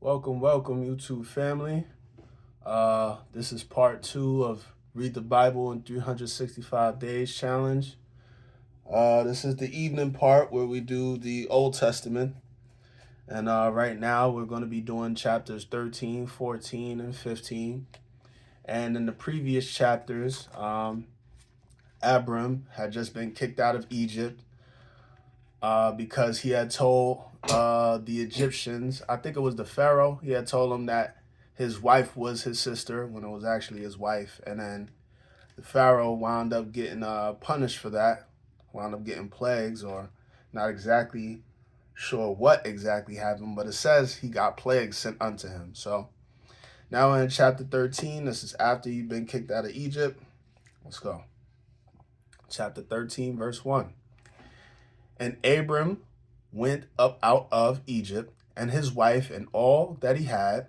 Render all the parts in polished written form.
Welcome, YouTube family. This is part two of Read the Bible in 365 Days challenge. This is the evening part where we do the Old Testament. And right now we're going to be doing chapters 13, 14, and 15. And in the previous chapters, Abram had just been kicked out of Egypt because he had told the Egyptians, I think it was the Pharaoh, he had told them that his wife was his sister when it was actually his wife. And then the Pharaoh wound up getting punished for that, wound up getting plagues, or not exactly sure what exactly happened, but it says he got plagues sent unto him. So now in chapter 13, this is after you've been kicked out of Egypt. Let's go. Chapter 13, verse 1. And Abram went up out of Egypt, and his wife and all that he had,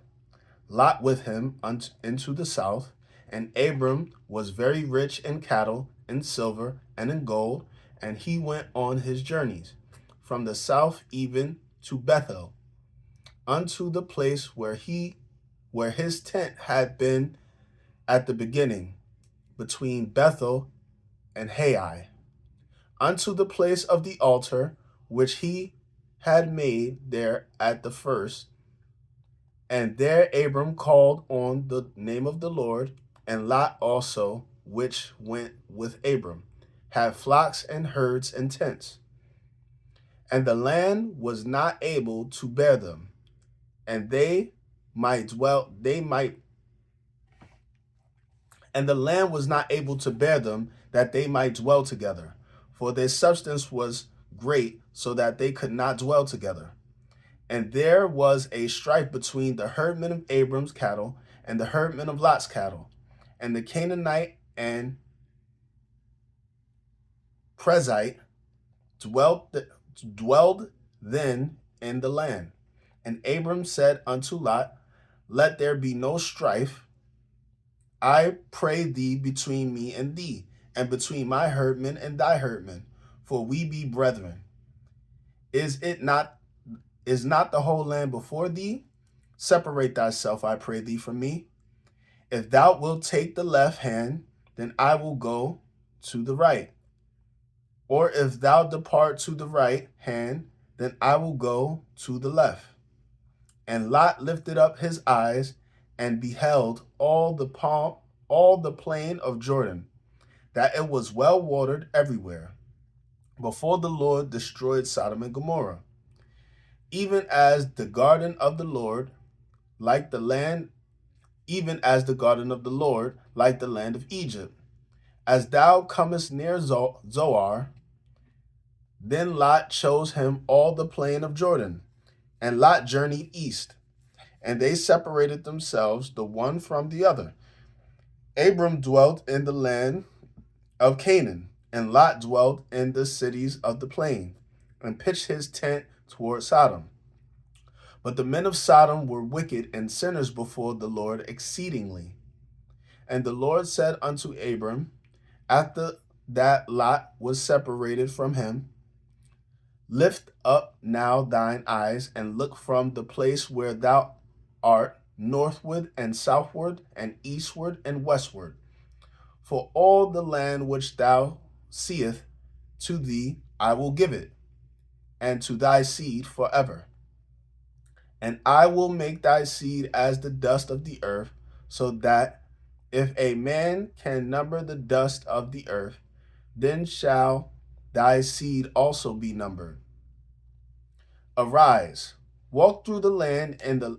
Lot with him into the south. And Abram was very rich in cattle, in silver, and in gold, and he went on his journeys from the south even to Bethel, unto the place where his tent had been at the beginning, between Bethel and Hai, unto the place of the altar which he had made there at the first. And there Abram called on the name of the Lord. And Lot also, which went with Abram, had flocks and herds and tents. And the land was not able to bear them, and and the land was not able to bear them, that they might dwell together. For their substance was great, so that they could not dwell together. And there was a strife between the herdmen of Abram's cattle and the herdmen of Lot's cattle. And the Canaanite and Prezite dwelled then in the land. And Abram said unto Lot, Let there be no strife, I pray thee, between me and thee, and between my herdmen and thy herdmen, for we be brethren. Is not the whole land before thee? Separate thyself, I pray thee, from me. If thou wilt take the left hand, then I will go to the right. Or if thou depart to the right hand, then I will go to the left. And Lot lifted up his eyes and beheld all the plain of Jordan, that it was well watered everywhere, before the Lord destroyed Sodom and Gomorrah. Even as the garden of the Lord, like the land, even as the garden of the Lord, like the land of Egypt. As thou comest near Zoar, then Lot chose him all the plain of Jordan, and Lot journeyed east, and they separated themselves the one from the other. Abram dwelt in the land of Canaan, and Lot dwelt in the cities of the plain, and pitched his tent toward Sodom. But the men of Sodom were wicked and sinners before the Lord exceedingly. And the Lord said unto Abram, after that Lot was separated from him, Lift up now thine eyes, and look from the place where thou art, northward and southward, and eastward and westward. For all the land which thou seest, to thee I will give it, and to thy seed forever. And I will make thy seed as the dust of the earth, so that if a man can number the dust of the earth, then shall thy seed also be numbered. Arise, walk through the land and the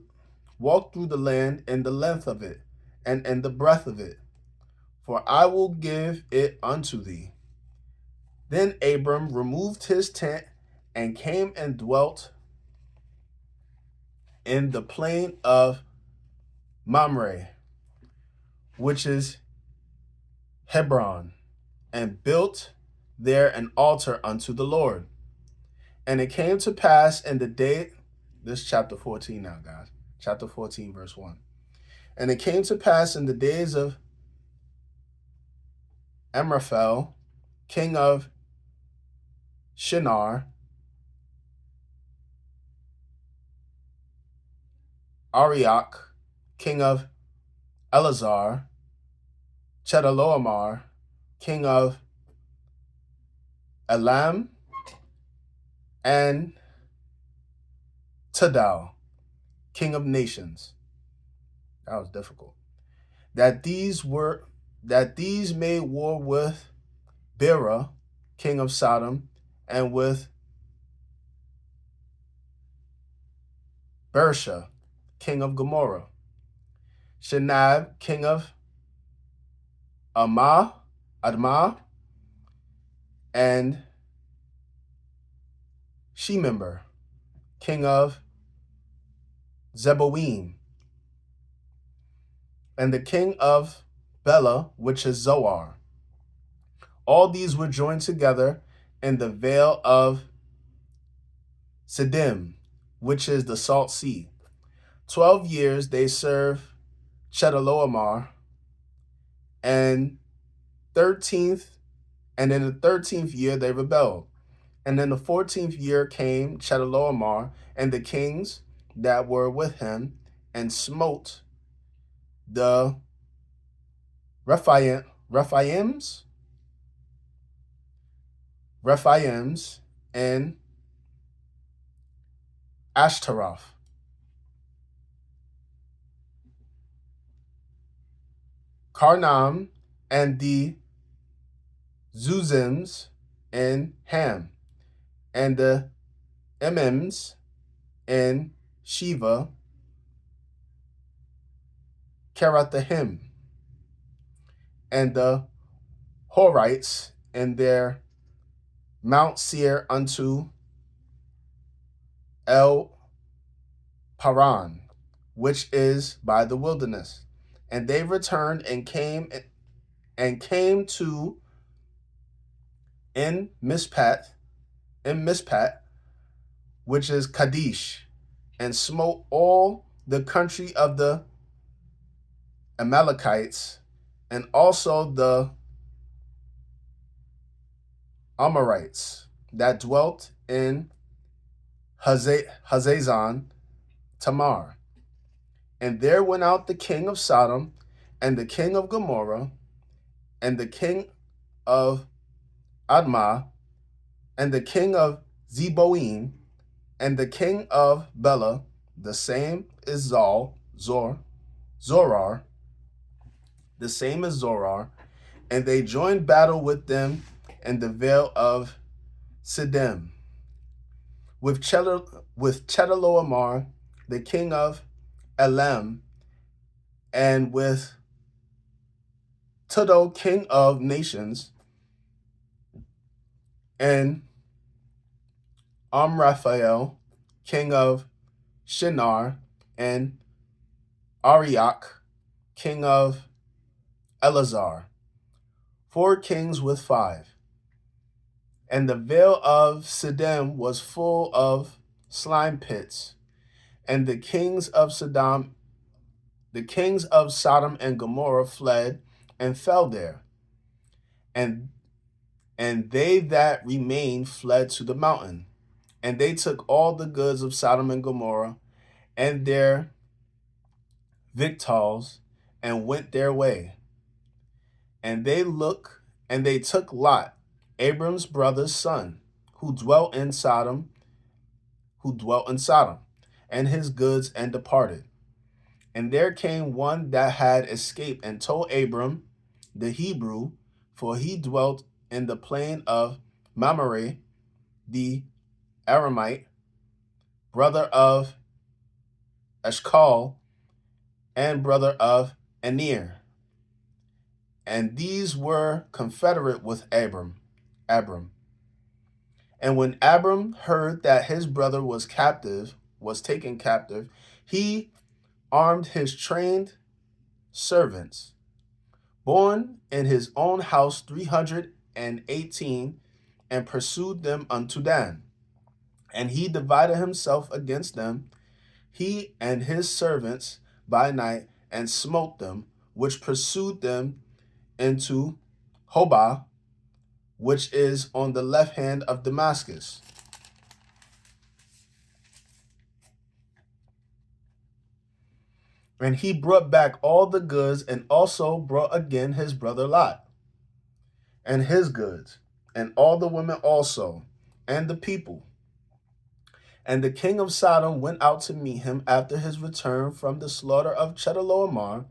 length of it, and in the breadth of it, for I will give it unto thee. Then Abram removed his tent and came and dwelt in the plain of Mamre, which is Hebron, and built there an altar unto the Lord. And it came to pass in the day, this is chapter 14 now, guys, chapter 14, verse 1. And it came to pass in the days of Amraphel, king of Shinar, Arioch, king of Elazar, Chedorlaomer, king of Elam, and Tidal, king of nations. That was difficult. That these made war with Bera, king of Sodom, and with Bersha, king of Gomorrah, Shinab, king of Admah, and Shemember, king of Zeboim, and the king of Bela, which is Zoar. All these were joined together in the vale of Siddim, which is the Salt Sea. 12 years they served Chedorlaomer, and in the 13th year they rebelled. And in the 14th year came Chedorlaomer and the kings that were with him, and smote the Rephaims in Ashtaroth, Karnam, and the Zuzims in Ham, and the Emims in Shiva, Kerathahim, and the Horites in their Mount Seir unto El Paran, which is by the wilderness. And they returned and came to in Mishpat, which is Kadesh, and smote all the country of the Amalekites, and also the Amorites that dwelt in Hazazon Tamar. And there went out the king of Sodom, and the king of Gomorrah, and the king of Admah, and the king of Zeboim, and the king of Bela, the same is Zorar, the same as Zorar, and they joined battle with them in the vale of Siddim, with Chedorlaomer, the king of Elam, and with Tidal, king of nations, and Amraphel, king of Shinar, and Arioch, king of Elazar, 4 kings with 5. And the vale of Siddim was full of slime pits, and the kings of Sodom and Gomorrah fled and fell there, and they that remained fled to the mountain, and they took all the goods of Sodom and Gomorrah and their victuals, and went their way. And they took Lot, Abram's brother's son, who dwelt in Sodom, and his goods, and departed. And there came one that had escaped, and told Abram the Hebrew, for he dwelt in the plain of Mamre, the Aramite, brother of Eshcol, and brother of Aner. And these were confederate with Abram. And when Abram heard that his brother was taken captive, he armed his trained servants, born in his own house 318, and pursued them unto Dan. And he divided himself against them, he and his servants, by night, and smote them, which pursued them into Hobah, which is on the left hand of Damascus. And he brought back all the goods, and also brought again his brother Lot, and his goods, and all the women also, and the people. And the king of Sodom went out to meet him after his return from the slaughter of Chedorlaomer,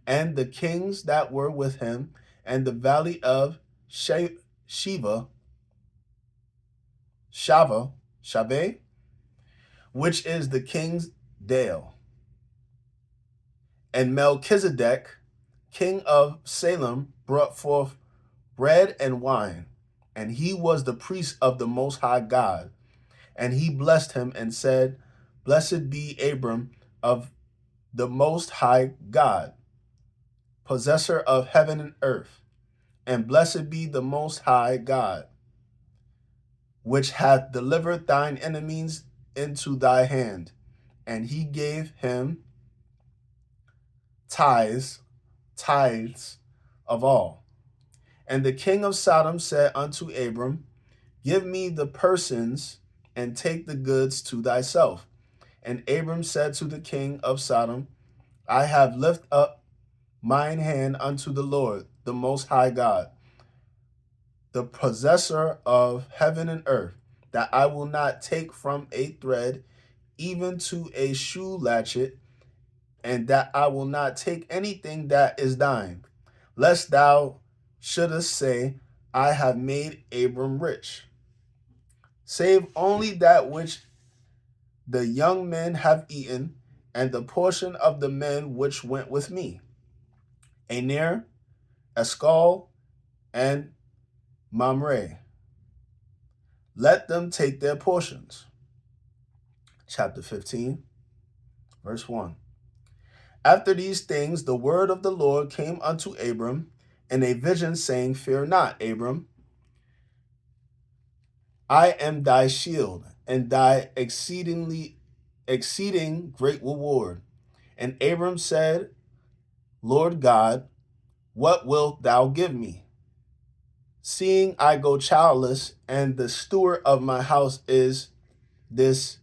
and the kings that were with him, and the valley of Shava, which is the king's dale. And Melchizedek, king of Salem, brought forth bread and wine, and he was the priest of the Most High God. And he blessed him and said, Blessed be Abram of the Most High God, possessor of heaven and earth, and blessed be the Most High God, which hath delivered thine enemies into thy hand. And he gave him tithes of all. And the king of Sodom said unto Abram, Give me the persons, and take the goods to thyself. And Abram said to the king of Sodom, I have lifted up mine hand unto the Lord, the Most High God, the possessor of heaven and earth, that I will not take from a thread even to a shoe latchet, and that I will not take anything that is thine, lest thou shouldest say, I have made Abram rich, save only that which the young men have eaten, and the portion of the men which went with me, Aner, Eshcol, and Mamre. Let them take their portions. Chapter 15, verse 1. After these things, the word of the Lord came unto Abram in a vision, saying, Fear not, Abram. I am thy shield, and thy exceeding great reward. And Abram said, Lord God, what wilt thou give me, seeing I go childless, and the steward of my house is this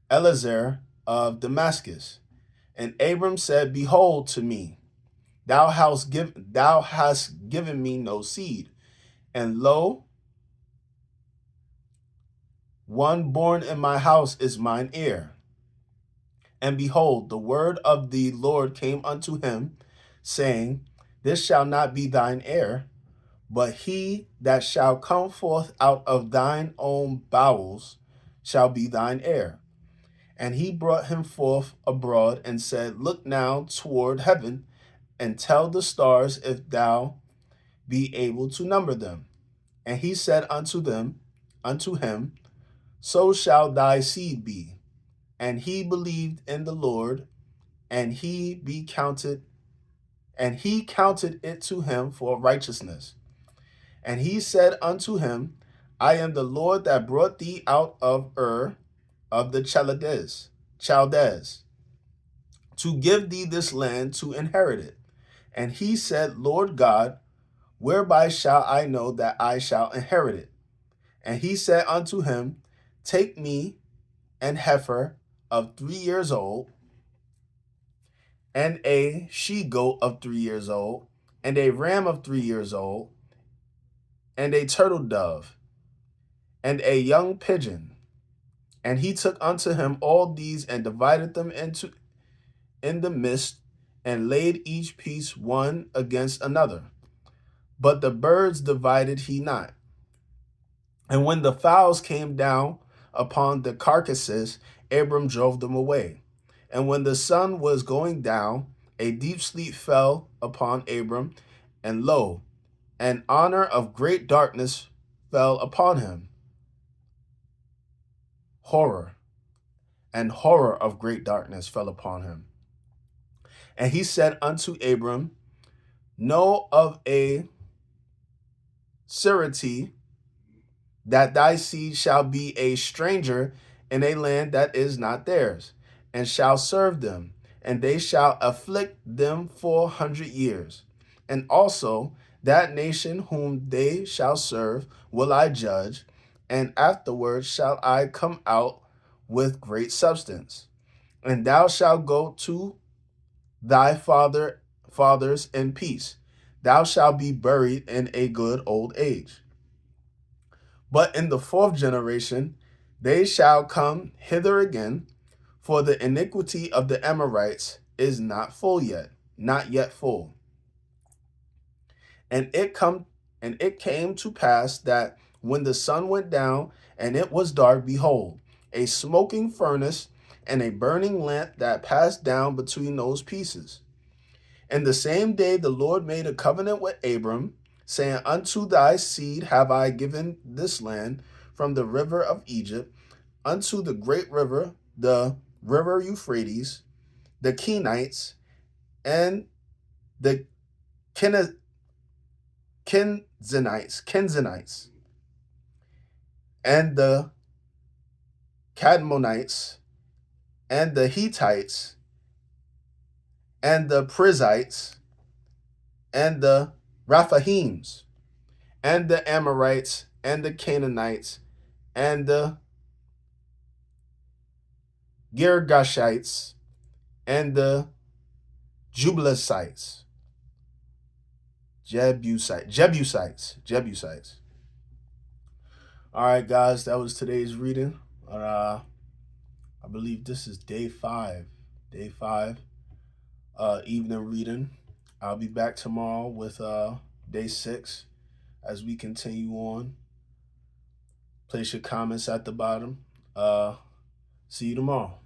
Eliezer of Damascus? And Abram said, Behold to me, thou hast given me no seed, and lo, one born in my house is mine heir. And behold, the word of the Lord came unto him, saying, This shall not be thine heir, but he that shall come forth out of thine own bowels shall be thine heir. And he brought him forth abroad, and said, Look now toward heaven, and tell the stars if thou be able to number them. And he said unto him, So shall thy seed be. And he believed in the Lord, and he counted it to him for righteousness. And he said unto him, I am the Lord that brought thee out of Ur of the Chaldees, to give thee this land to inherit it. And he said, Lord God, whereby shall I know that I shall inherit it? And he said unto him, Take me an heifer of 3 years old, and a she-goat of 3 years old, and a ram of 3 years old, and a turtle dove, and a young pigeon. And he took unto him all these, and divided them in the midst, and laid each piece one against another. But the birds divided he not. And when the fowls came down upon the carcasses, Abram drove them away. And when the sun was going down, a deep sleep fell upon Abram, and lo, an honor of great darkness fell upon him. Horror of great darkness fell upon him. And he said unto Abram, Know of a surety that thy seed shall be a stranger in a land that is not theirs, and shall serve them, and they shall afflict them 400 years. And also that nation whom they shall serve will I judge, and afterward shall I come out with great substance. And thou shalt go to thy fathers in peace. Thou shalt be buried in a good old age. But in the fourth generation they shall come hither again, for the iniquity of the Amorites is not yet full. And it came to pass that when the sun went down and it was dark, behold, a smoking furnace and a burning lamp that passed down between those pieces. And the same day the Lord made a covenant with Abram, saying, Unto thy seed have I given this land, from the river of Egypt unto the great river, the river Euphrates, the Kenites, and the Kenzanites, and the Cadmonites, and the Hittites, and the Perizzites, and the Raphaims, and the Amorites, and the Canaanites, and the Girgashites, and the Jebusites. Jebusites. All right, guys, that was today's reading. I believe this is day 5. Day 5, evening reading. I'll be back tomorrow with day 6 as we continue on. Place your comments at the bottom. See you tomorrow.